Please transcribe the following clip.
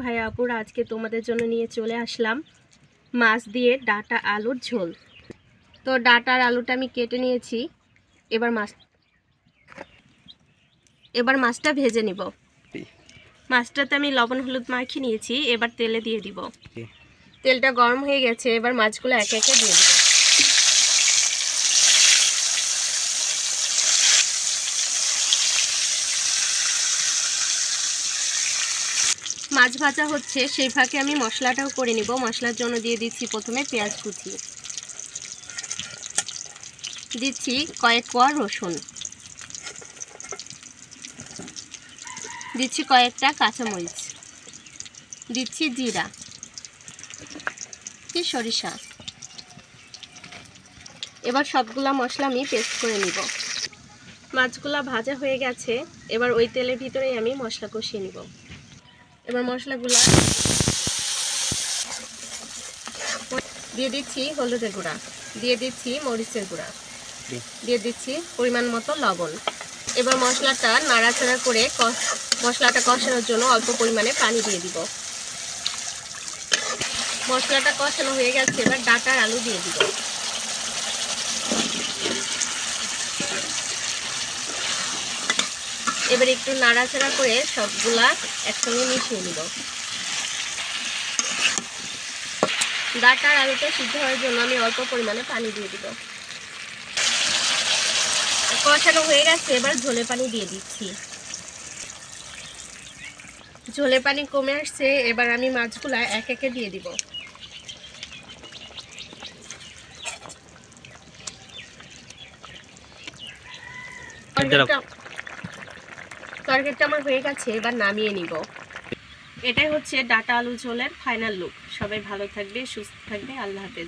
ভাই আপুরা, আজকে তোমাদের জন্য নিয়ে চলে আসলাম মাছ দিয়ে ডাটা আলুর ঝোল। তো ডাটার আলুটা আমি কেটে নিয়েছি। এবার মাছটা ভেজে নিব। মাছটাতে আমি লবণ হলুদ মাখিয়ে নিয়েছি। এবার তেলে দিয়ে দিব। তেলটা গরম হয়ে গেছে, এবার মাছগুলো একে একে দিয়ে দিব। মাছ ভাজা হচ্ছে, সেই ফাঁকে আমি মশলাটাও করে নিব। মশলার জন্য দিয়ে দিচ্ছি প্রথমে পেঁয়াজ কুচি, দিচ্ছি কয়েক কোয়া রসুন, দিচ্ছি কয়েকটা কাঁচামরিচ, দিচ্ছি জিরা, দিচ্ছি সরিষা। এবার সবগুলা মশলা আমি পেস্ট করে নিব। মাছগুলা ভাজা হয়ে গেছে, এবার ওই তেলের ভিতরেই আমি মশলা কষিয়ে নিব। এবার মশলাগুলা দিয়ে দিচ্ছি হলুদের গুঁড়া, দিয়ে দিচ্ছি মরিচের গুঁড়া, দিয়ে দিচ্ছি পরিমাণ মতো লবণ। এবার মশলাটা নাড়াচাড়া করে মশলাটা কষানোর জন্য অল্প পরিমাণে পানি দিয়ে দিব। মশলাটা কষানো হয়ে গেছে, এবার ডাটার আলু দিয়ে দিব। এবার একটু নাড়াচাড়া করে সবগুলা একসঙ্গে মিশিয়ে নিব। ডাটার আলুটা সিদ্ধ হওয়ার জন্য আমি অল্প পরিমাণে পানি দিয়ে দিব। কষানো হয়ে গেছে, এবার ঝোলে পানি দিয়ে দিচ্ছি। ঝোলে পানি কমে আসছে, এবার আমি মাছগুলা এক একে দিয়ে দিব। তরকারিটা আমার হয়ে গেছে, এবার নামিয়ে নিব। এটাই হচ্ছে ডাটা আলু ঝোলের ফাইনাল লুক। সবাই ভালো থাকবে, সুস্থ থাকবে। আল্লাহ হাফেজ।